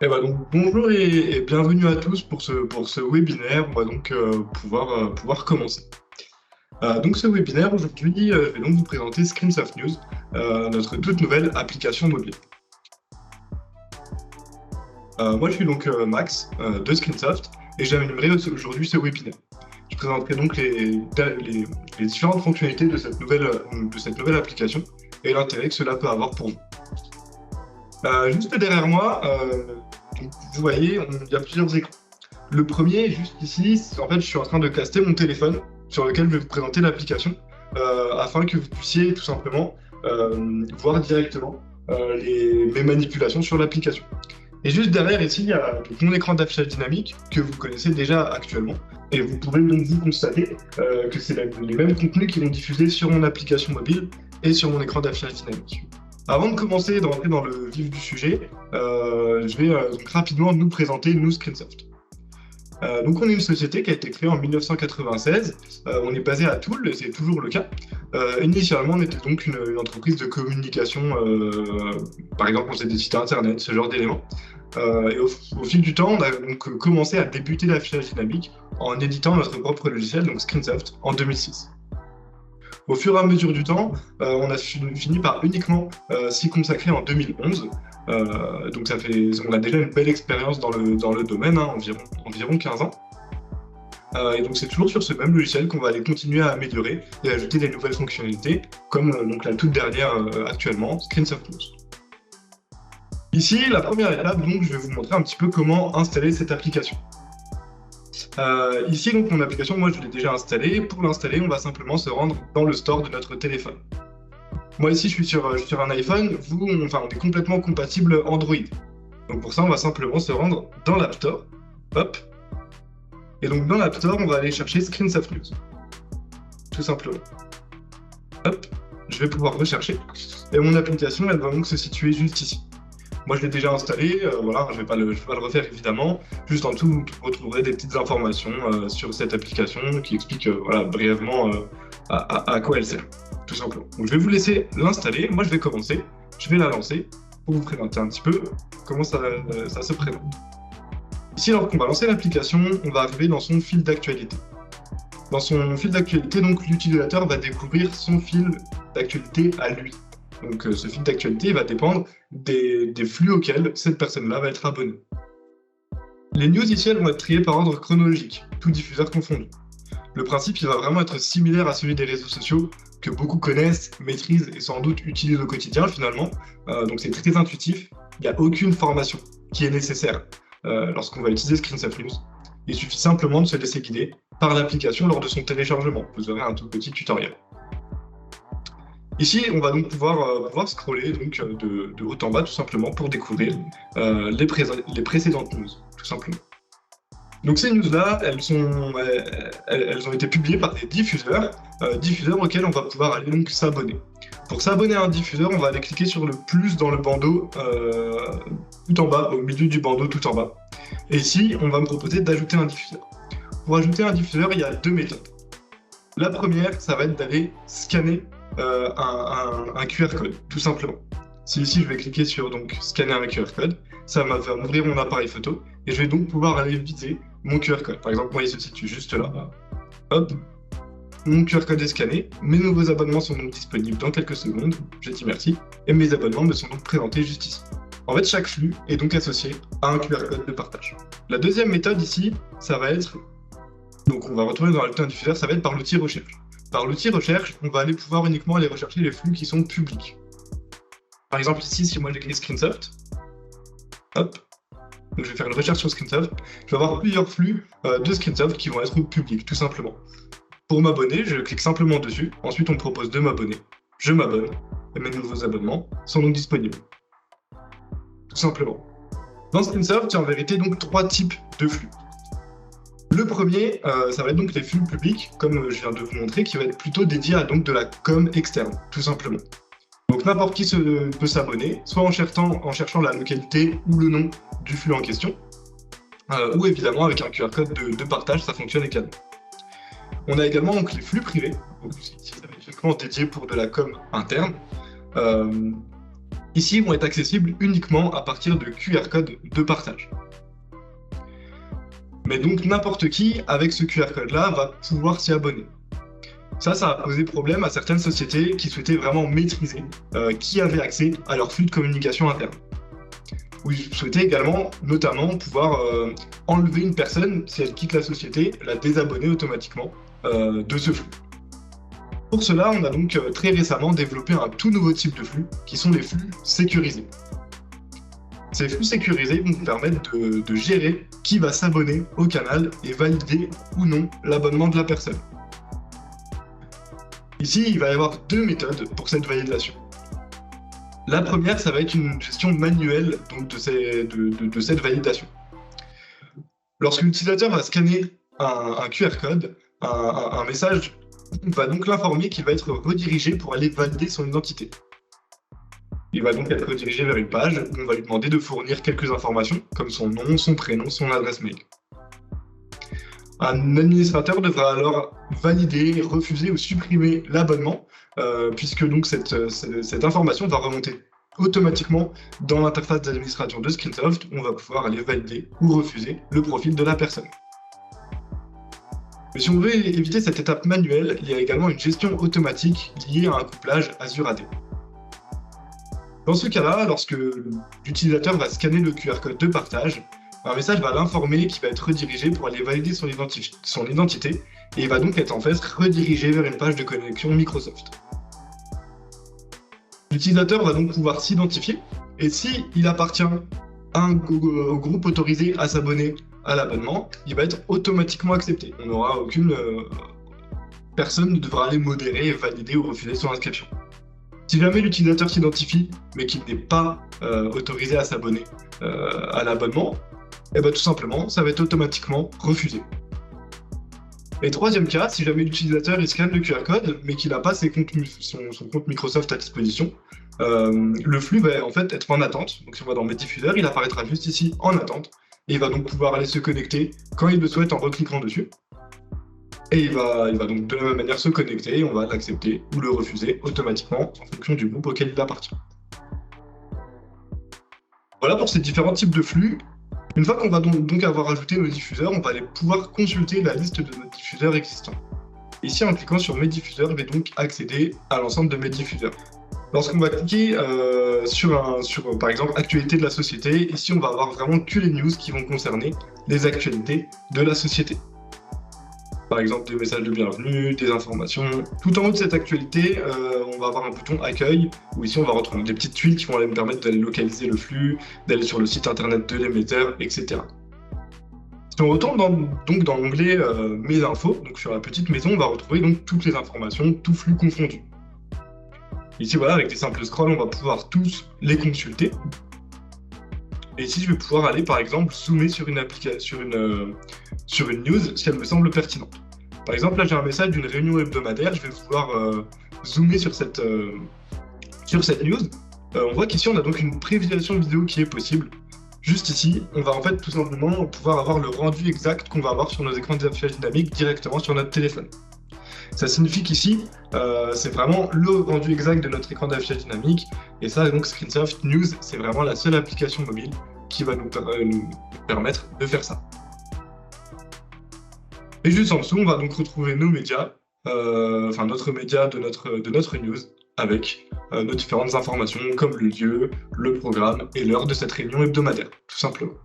Donc, bonjour et bienvenue à tous pour ce webinaire. On va donc pouvoir commencer. Donc ce webinaire, aujourd'hui, je vais donc vous présenter Screensoft News, notre toute nouvelle application mobile. Moi, je suis donc Max de Screensoft et j'animerai aujourd'hui ce webinaire. Je présenterai donc les différentes fonctionnalités de cette nouvelle application et l'intérêt que cela peut avoir pour vous. Juste derrière moi, vous voyez, il y a plusieurs écrans. Le premier, juste ici, en fait, je suis en train de caster mon téléphone sur lequel je vais vous présenter l'application afin que vous puissiez tout simplement voir directement mes manipulations sur l'application. Et juste derrière, ici, il y a donc mon écran d'affichage dynamique que vous connaissez déjà actuellement. Et vous pourrez donc vous constater que c'est les mêmes contenus qui vont diffuser sur mon application mobile et sur mon écran d'affichage dynamique. Avant de commencer, de rentrer dans le vif du sujet, je vais donc rapidement nous présenter nous Screensoft. Donc on est une société qui a été créée en 1996, on est basé à Toul, et c'est toujours le cas. Initialement, on était donc une entreprise de communication, par exemple on faisait des sites internet, ce genre d'éléments. Et au fil du temps, on a donc commencé à débuter l'affichage dynamique en éditant notre propre logiciel, donc Screensoft, en 2006. Au fur et à mesure du temps, on a fini par uniquement s'y consacrer en 2011. Donc on a déjà une belle expérience dans le domaine, hein, environ 15 ans. Et donc c'est toujours sur ce même logiciel qu'on va aller continuer à améliorer et ajouter des nouvelles fonctionnalités, comme donc la toute dernière actuellement, Screensoft News. Ici, la première étape, donc, je vais vous montrer un petit peu comment installer cette application. Ici, donc, mon application, moi, je l'ai déjà installée. Pour l'installer, on va simplement se rendre dans le store de notre téléphone. Moi, ici, je suis sur un iPhone. On est complètement compatible Android. Donc, pour ça, on va simplement se rendre dans l'App Store. Hop. Et donc, dans l'App Store, on va aller chercher Screensoft News. Tout simplement. Hop. Je vais pouvoir rechercher. Et mon application, elle va donc se situer juste ici. Moi, je l'ai déjà installé, voilà, je vais pas le refaire évidemment. Juste en dessous, vous retrouverez des petites informations sur cette application qui expliquent voilà, brièvement à quoi elle sert, tout simplement. Donc, je vais vous laisser l'installer. Moi, je vais commencer. Je vais la lancer pour vous présenter un petit peu comment ça se présente. Ici, lorsqu'on va lancer l'application, on va arriver dans son fil d'actualité. Dans son fil d'actualité, donc, l'utilisateur va découvrir son fil d'actualité à lui. Donc ce fil d'actualité va dépendre des flux auxquels cette personne-là va être abonnée. Les news ici, elles vont être triées par ordre chronologique, tout diffuseur confondu. Le principe, il va vraiment être similaire à celui des réseaux sociaux que beaucoup connaissent, maîtrisent et sans doute utilisent au quotidien finalement. Donc c'est très intuitif, il n'y a aucune formation qui est nécessaire lorsqu'on va utiliser Screensoft News. Il suffit simplement de se laisser guider par l'application lors de son téléchargement. Vous aurez un tout petit tutoriel. Ici, on va donc pouvoir scroller donc, de haut en bas tout simplement pour découvrir les précédentes news, tout simplement. Donc ces news-là, elles ont été publiées par des diffuseurs auxquels on va pouvoir aller donc s'abonner. Pour s'abonner à un diffuseur, on va aller cliquer sur le plus dans le bandeau tout en bas, au milieu du bandeau tout en bas. Et ici, on va me proposer d'ajouter un diffuseur. Pour ajouter un diffuseur, il y a deux méthodes. La première, ça va être d'aller scanner un QR code, tout simplement. Si ici je vais cliquer sur donc scanner un QR code, ça va m'ouvrir mon appareil photo et je vais donc pouvoir aller viser mon QR code. Par exemple, moi il se situe juste là. Hop, mon QR code est scanné, mes nouveaux abonnements sont donc disponibles dans quelques secondes, je dis merci, et mes abonnements me sont donc présentés juste ici. En fait, chaque flux est donc associé à un QR code de partage. La deuxième méthode ici, ça va être, donc on va retourner dans un diffuseur, ça va être par l'outil recherche. Par l'outil recherche, on va pouvoir uniquement aller rechercher les flux qui sont publics. Par exemple ici, si moi j'écris Screensoft, hop, donc je vais faire une recherche sur Screensoft, je vais avoir plusieurs flux de Screensoft qui vont être publics, tout simplement. Pour m'abonner, je clique simplement dessus, ensuite on me propose de m'abonner, je m'abonne, et mes nouveaux abonnements sont donc disponibles. Tout simplement. Dans Screensoft, il y a en vérité donc trois types de flux. Le premier, ça va être donc les flux publics, comme je viens de vous montrer, qui va être plutôt dédié à donc de la com externe, tout simplement. Donc n'importe qui peut s'abonner, soit en cherchant la localité ou le nom du flux en question, ou évidemment avec un QR code de partage, ça fonctionne également. On a également donc les flux privés, donc ça va être uniquement dédié pour de la com interne. Ici, ils vont être accessibles uniquement à partir de QR codes de partage. Mais donc n'importe qui, avec ce QR code-là, va pouvoir s'y abonner. Ça a posé problème à certaines sociétés qui souhaitaient vraiment maîtriser qui avait accès à leur flux de communication interne. Ou ils souhaitaient également, notamment, pouvoir enlever une personne, si elle quitte la société, la désabonner automatiquement de ce flux. Pour cela, on a donc très récemment développé un tout nouveau type de flux, qui sont les flux sécurisés. Ces flux sécurisés vont vous permettre de gérer qui va s'abonner au canal et valider ou non l'abonnement de la personne. Ici, il va y avoir deux méthodes pour cette validation. La première, ça va être une gestion manuelle donc, de cette validation. Lorsque l'utilisateur va scanner un QR code, un message va donc l'informer qu'il va être redirigé pour aller valider son identité. Il va donc être redirigé vers une page où on va lui demander de fournir quelques informations, comme son nom, son prénom, son adresse mail. Un administrateur devra alors valider, refuser ou supprimer l'abonnement, puisque donc cette information va remonter automatiquement dans l'interface d'administration de Screensoft, où on va pouvoir aller valider ou refuser le profil de la personne. Mais si on veut éviter cette étape manuelle, il y a également une gestion automatique liée à un couplage Azure AD. Dans ce cas-là, lorsque l'utilisateur va scanner le QR code de partage, un message va l'informer qu'il va être redirigé pour aller valider son identité et il va donc être en fait redirigé vers une page de connexion Microsoft. L'utilisateur va donc pouvoir s'identifier et s'il appartient au groupe autorisé à s'abonner à l'abonnement, il va être automatiquement accepté. On n'aura aucune personne ne devra aller modérer, valider ou refuser son inscription. Si jamais l'utilisateur s'identifie mais qu'il n'est pas autorisé à s'abonner à l'abonnement, et bien tout simplement, ça va être automatiquement refusé. Et troisième cas, si jamais l'utilisateur il scanne le QR code, mais qu'il n'a pas son compte Microsoft à disposition, le flux va en fait être en attente. Donc si on va dans Mes diffuseurs, il apparaîtra juste ici en attente, et il va donc pouvoir aller se connecter quand il le souhaite en recliquant dessus. Et il va donc de la même manière se connecter, et on va l'accepter ou le refuser automatiquement en fonction du groupe auquel il appartient. Voilà pour ces différents types de flux. Une fois qu'on va donc avoir ajouté nos diffuseurs, on va aller pouvoir consulter la liste de nos diffuseurs existants. Ici, en cliquant sur Mes diffuseurs, je vais donc accéder à l'ensemble de mes diffuseurs. Lorsqu'on va cliquer sur par exemple Actualité de la société, ici on va avoir vraiment que les news qui vont concerner les actualités de la société. Par exemple des messages de bienvenue, des informations. Tout en haut de cette actualité, on va avoir un bouton accueil, où ici on va retrouver des petites tuiles qui vont aller me permettre d'aller localiser le flux, d'aller sur le site internet de l'émetteur, etc. Si on retourne donc dans l'onglet Mes infos, donc sur la petite maison, on va retrouver donc toutes les informations, tout flux confondu. Ici voilà, avec des simples scrolls, on va pouvoir tous les consulter. Et ici, je vais pouvoir aller, par exemple, zoomer sur une news si elle me semble pertinente. Par exemple, là, j'ai un message d'une réunion hebdomadaire. Je vais pouvoir zoomer sur cette news. On voit qu'ici, on a donc une prévisualisation vidéo qui est possible. Juste ici, on va en fait tout simplement pouvoir avoir le rendu exact qu'on va avoir sur nos écrans d'affichage dynamique directement sur notre téléphone. Ça signifie qu'ici, c'est vraiment le rendu exact de notre écran d'affichage dynamique. Et ça, donc, Screensoft News, c'est vraiment la seule application mobile qui va nous permettre de faire ça. Et juste en dessous, on va donc retrouver nos médias, enfin notre média de notre news, avec nos différentes informations, comme le lieu, le programme et l'heure de cette réunion hebdomadaire, tout simplement.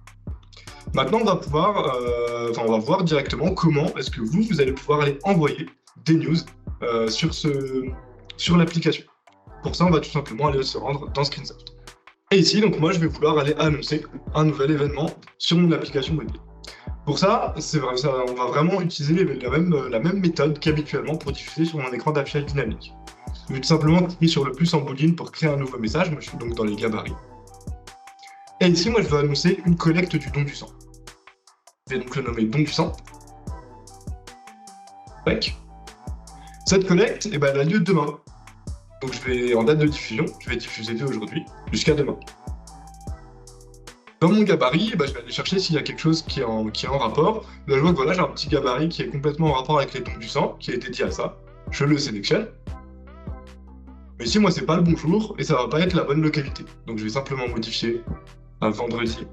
Maintenant, on va voir directement comment est-ce que vous allez pouvoir aller envoyer des news sur l'application. Pour ça, on va tout simplement aller se rendre dans Screensoft. Et ici, donc moi, je vais vouloir aller annoncer un nouvel événement sur mon application mobile. Pour ça, on va vraiment utiliser la même méthode qu'habituellement pour diffuser sur mon écran d'affichage dynamique. Je vais tout simplement cliquer sur le plus en boolean pour créer un nouveau message. Moi, je suis donc dans les gabarits. Et ici, moi, je vais annoncer une collecte du don du sang. Je vais donc le nommer don du sang. Tac. Cette collecte, elle a lieu demain. Donc je vais, en date de diffusion, je vais diffuser dès aujourd'hui jusqu'à demain. Dans mon gabarit, je vais aller chercher s'il y a quelque chose qui est en rapport. Là, je vois que voilà, j'ai un petit gabarit qui est complètement en rapport avec les dons du sang, qui est dédié à ça. Je le sélectionne. Mais ici, moi, c'est pas le bon jour et ça va pas être la bonne localité. Donc je vais simplement modifier à vendredi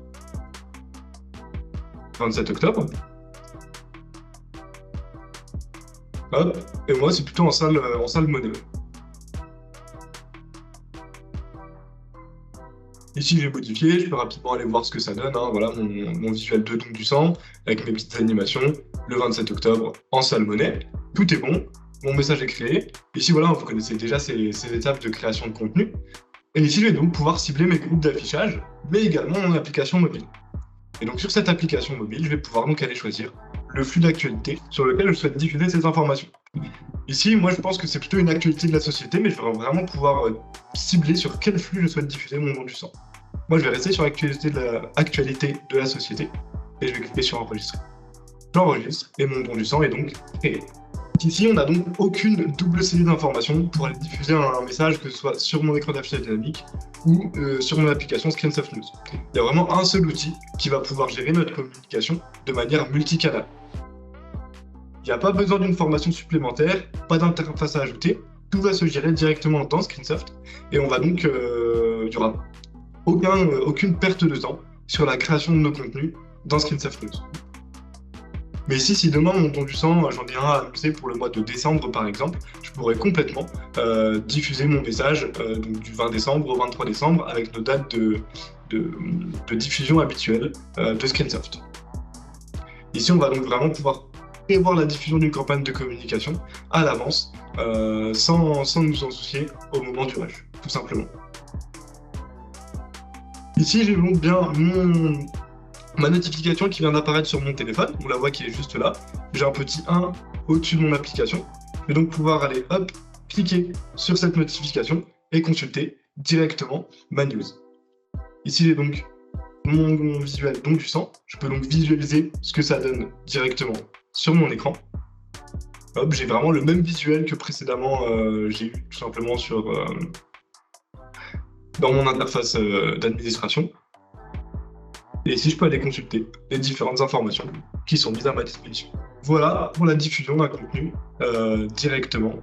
27 octobre. Hop, et moi, c'est plutôt en salle monnaie. Ici, j'ai modifié, je peux rapidement aller voir ce que ça donne. Hein. Voilà mon visuel de don du sang avec mes petites animations. Le 27 octobre en salle monnaie. Tout est bon. Mon message est créé. Ici, voilà, vous connaissez déjà ces étapes de création de contenu. Et ici, je vais donc pouvoir cibler mes groupes d'affichage, mais également mon application mobile. Et donc, sur cette application mobile, je vais pouvoir donc aller choisir le flux d'actualité sur lequel je souhaite diffuser ces informations. Ici, moi, je pense que c'est plutôt une actualité de la société, mais je vais vraiment pouvoir cibler sur quel flux je souhaite diffuser mon don du sang. Moi, je vais rester sur l'actualité de la société et je vais cliquer sur enregistrer. J'enregistre et mon don du sang est donc créé. Ici, on n'a donc aucune double série d'informations pour aller diffuser un message, que ce soit sur mon écran d'affichage dynamique ou sur mon application Screensoft News. Il y a vraiment un seul outil qui va pouvoir gérer notre communication de manière multicanale. Il n'y a pas besoin d'une formation supplémentaire, pas d'interface à ajouter, tout va se gérer directement dans Screensoft et on va donc, il n'y aura aucune perte de temps sur la création de nos contenus dans Screensoft News. Mais ici, si demain mon don du sang, j'en ai un à annoncer pour le mois de décembre par exemple, je pourrais complètement diffuser mon message donc du 20 décembre au 23 décembre avec nos dates de diffusion habituelles de Screensoft. Ici, on va donc vraiment pouvoir prévoir la diffusion d'une campagne de communication à l'avance sans nous en soucier au moment du rush, tout simplement. Ici, j'ai donc bien ma notification qui vient d'apparaître sur mon téléphone, on la voit qui est juste là. J'ai un petit 1 au-dessus de mon application. Je vais donc pouvoir aller, hop, cliquer sur cette notification et consulter directement ma news. Ici, j'ai donc mon visuel don du sang. Je peux donc visualiser ce que ça donne directement sur mon écran. Hop, j'ai vraiment le même visuel que précédemment j'ai eu tout simplement dans mon interface d'administration. Et ici, je peux aller consulter les différentes informations qui sont mises à ma disposition. Voilà pour la diffusion d'un contenu directement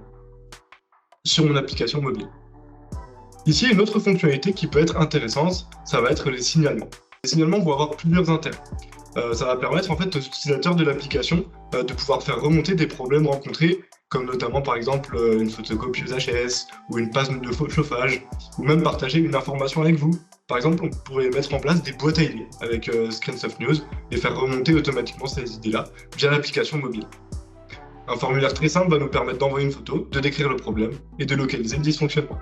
sur mon application mobile. Ici, une autre fonctionnalité qui peut être intéressante, ça va être les signalements. Les signalements vont avoir plusieurs intérêts. Ça va permettre en fait aux utilisateurs de l'application de pouvoir faire remonter des problèmes rencontrés, comme notamment par exemple une photocopie UHS ou une panne de chauffage, ou même partager une information avec vous. Par exemple, on pourrait mettre en place des boîtes à idées avec Screensoft News et faire remonter automatiquement ces idées-là via l'application mobile. Un formulaire très simple va nous permettre d'envoyer une photo, de décrire le problème et de localiser le dysfonctionnement.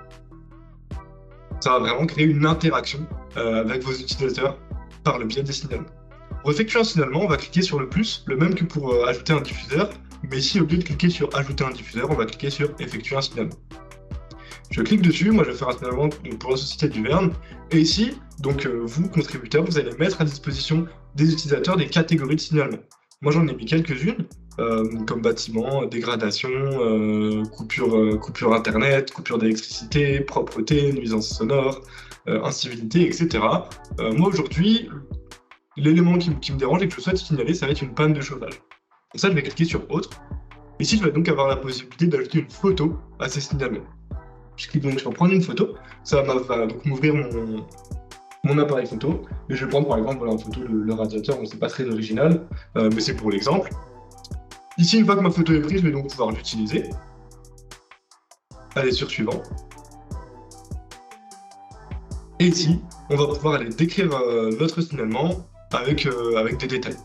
Ça va vraiment créer une interaction avec vos utilisateurs par le biais des signalements. Pour effectuer un signalement, on va cliquer sur le plus, le même que pour ajouter un diffuseur, mais ici, au lieu de cliquer sur ajouter un diffuseur, on va cliquer sur effectuer un signalement. Je clique dessus, moi je vais faire un signalement pour la société du Verne, et ici, donc vous, contributeurs, vous allez mettre à disposition des utilisateurs des catégories de signalement. Moi j'en ai mis quelques-unes, comme bâtiment, dégradation, coupure internet, coupure d'électricité, propreté, nuisance sonore, incivilité, etc. Moi aujourd'hui, l'élément qui me dérange et que je souhaite signaler, ça va être une panne de chauffage. Pour ça, je vais cliquer sur Autre. Ici, je vais donc avoir la possibilité d'ajouter une photo à ces signalements. Je clique donc sur Prendre une photo. Ça va donc m'ouvrir mon appareil photo. Et je vais prendre par exemple voilà, en photo le radiateur, donc c'est pas très original, mais c'est pour l'exemple. Ici, une fois que ma photo est prise, je vais donc pouvoir l'utiliser. Aller sur Suivant. Et ici, on va pouvoir aller décrire notre signalement avec des détails.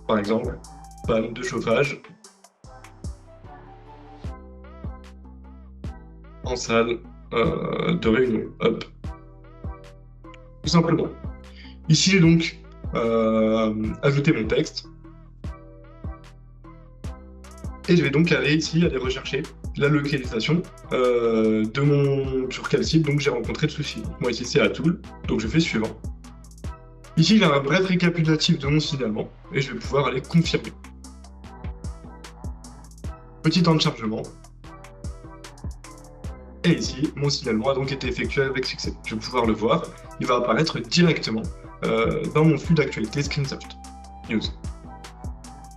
Par exemple, panne de chauffage en salle de réunion. Hop. Tout simplement. Ici, j'ai donc ajouté mon texte. Et je vais donc aller ici, aller rechercher la localisation sur quel site donc j'ai rencontré le souci. Moi ici c'est à Toul, donc je fais suivant. Ici j'ai un bref récapitulatif de mon signalement et je vais pouvoir aller confirmer. Petit temps de chargement. Et ici, mon signalement a donc été effectué avec succès. Je vais pouvoir le voir, il va apparaître directement dans mon flux d'actualité Screensoft News.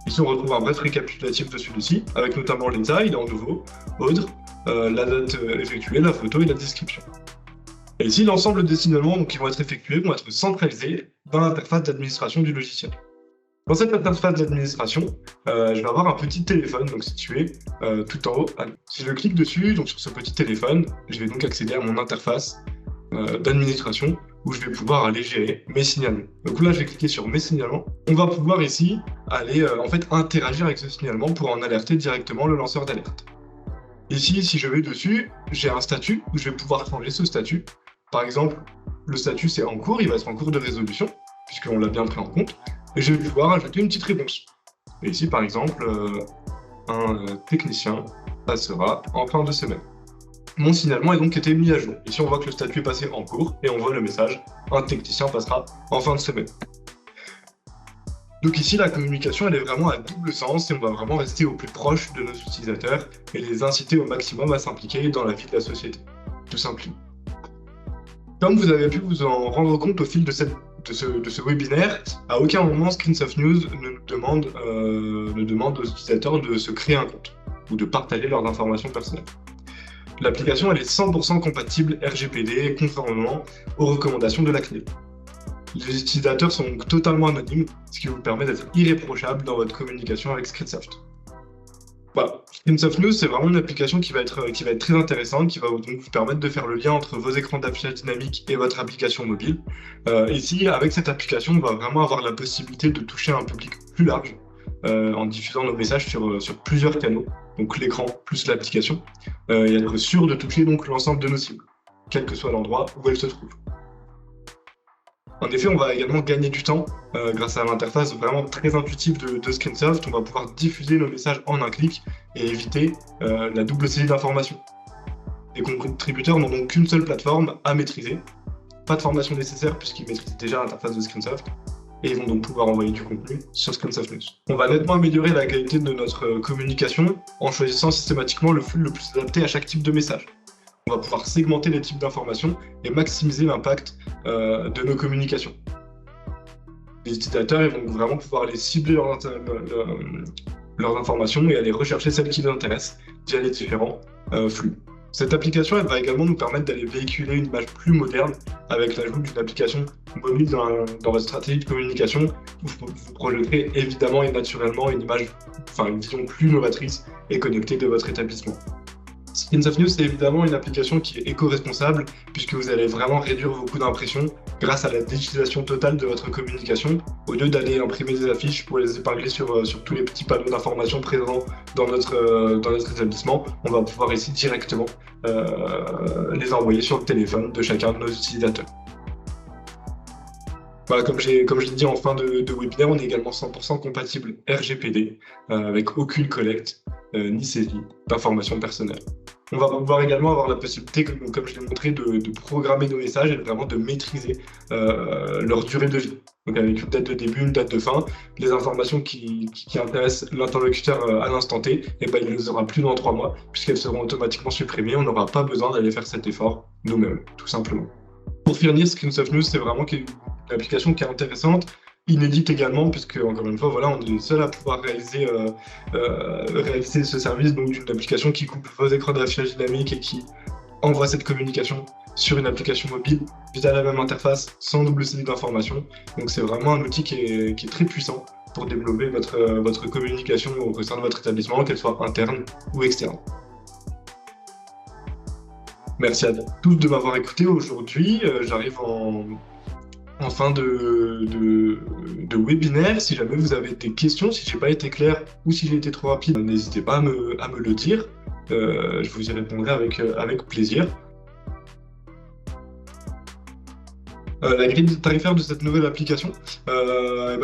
Ici, on retrouve un bref récapitulatif de celui-ci, avec notamment l'État, il est en nouveau, Audre, la date effectuée, la photo et la description. Et ici, l'ensemble des signalements qui vont être effectués vont être centralisés dans l'interface d'administration du logiciel. Dans cette interface d'administration, je vais avoir un petit téléphone donc situé tout en haut. Si je clique dessus, donc sur ce petit téléphone, je vais donc accéder à mon interface d'administration où je vais pouvoir aller gérer mes signalements. Donc là, je vais cliquer sur mes signalements. On va pouvoir ici aller en fait interagir avec ce signalement pour en alerter directement le lanceur d'alerte. Ici, si je vais dessus, j'ai un statut où je vais pouvoir changer ce statut. Par exemple, le statut c'est en cours, il va être en cours de résolution puisqu'on l'a bien pris en compte. Et je vais pouvoir ajouter une petite réponse. Et ici, par exemple, un technicien passera en fin de semaine. Mon signalement a donc été mis à jour. Ici, on voit que le statut est passé en cours et on voit le message « Un technicien passera en fin de semaine ». Donc ici, la communication, elle est vraiment à double sens et on va vraiment rester au plus proche de nos utilisateurs et les inciter au maximum à s'impliquer dans la vie de la société, tout simplement. Comme vous avez pu vous en rendre compte au fil de ce webinaire, à aucun moment Screensoft News ne demande aux utilisateurs de se créer un compte ou de partager leurs informations personnelles. L'application elle est 100% compatible RGPD conformément aux recommandations de la CNIL. Les utilisateurs sont donc totalement anonymes, ce qui vous permet d'être irréprochable dans votre communication avec Screensoft. Voilà. Screensoft News, c'est vraiment une application qui va être très intéressante, qui va donc vous permettre de faire le lien entre vos écrans d'affichage dynamique et votre application mobile. Ici, avec cette application, on va vraiment avoir la possibilité de toucher un public plus large en diffusant nos messages sur plusieurs canaux, donc l'écran plus l'application, et être sûr de toucher donc l'ensemble de nos cibles, quel que soit l'endroit où elles se trouvent. En effet, on va également gagner du temps grâce à l'interface vraiment très intuitive de Screensoft. On va pouvoir diffuser nos messages en un clic et éviter la double saisie d'informations. Les contributeurs n'ont donc qu'une seule plateforme à maîtriser. Pas de formation nécessaire puisqu'ils maîtrisent déjà l'interface de Screensoft et ils vont donc pouvoir envoyer du contenu sur Screensoft News. On va nettement améliorer la qualité de notre communication en choisissant systématiquement le flux le plus adapté à chaque type de message. On va pouvoir segmenter les types d'informations et maximiser l'impact de nos communications. Les utilisateurs ils vont vraiment pouvoir aller cibler leurs informations et aller rechercher celles qui les intéressent via les différents flux. Cette application elle va également nous permettre d'aller véhiculer une image plus moderne avec l'ajout d'une application mobile dans votre stratégie de communication où vous projeterez évidemment et naturellement une vision plus novatrice et connectée de votre établissement. Screensoft News, c'est évidemment une application qui est éco-responsable puisque vous allez vraiment réduire vos coûts d'impression grâce à la digitalisation totale de votre communication. Au lieu d'aller imprimer des affiches pour les épingler sur tous les petits panneaux d'information présents dans notre établissement, on va pouvoir ici directement les envoyer sur le téléphone de chacun de nos utilisateurs. Voilà, comme je l'ai dit en fin de webinaire, on est également 100% compatible RGPD avec aucune collecte ni saisie d'informations personnelles. On va pouvoir également avoir la possibilité, comme je l'ai montré, de programmer nos messages et vraiment de maîtriser leur durée de vie. Donc avec une date de début, une date de fin, les informations qui intéressent l'interlocuteur à l'instant T, il ne les aura plus dans 3 mois, puisqu'elles seront automatiquement supprimées. On n'aura pas besoin d'aller faire cet effort nous-mêmes, tout simplement. Pour finir, Screensoft News, c'est vraiment une application qui est intéressante, inédite également, puisque encore une fois, voilà, on est les seuls à pouvoir réaliser ce service donc d'une application qui coupe vos écrans d'affichage dynamique et qui envoie cette communication sur une application mobile via la même interface, sans double saisie d'informations. Donc c'est vraiment un outil qui est très puissant pour développer votre communication au sein de votre établissement, qu'elle soit interne ou externe. Merci à tous de m'avoir écouté aujourd'hui. J'arrive en fin de webinaire. Si jamais vous avez des questions, si j'ai pas été clair ou si j'ai été trop rapide, n'hésitez pas à me le dire. Je vous y répondrai avec plaisir. La grille tarifaire de cette nouvelle application,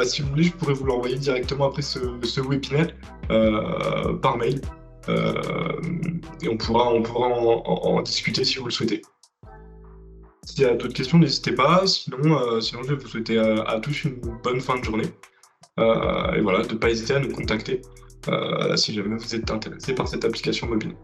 si vous voulez, je pourrais vous l'envoyer directement après ce webinaire par mail. Et on pourra en discuter si vous le souhaitez. S'il y a d'autres questions, n'hésitez pas. Sinon, je vais vous souhaiter à tous une bonne fin de journée. Et voilà, de ne pas hésiter à nous contacter si jamais vous êtes intéressé par cette application mobile.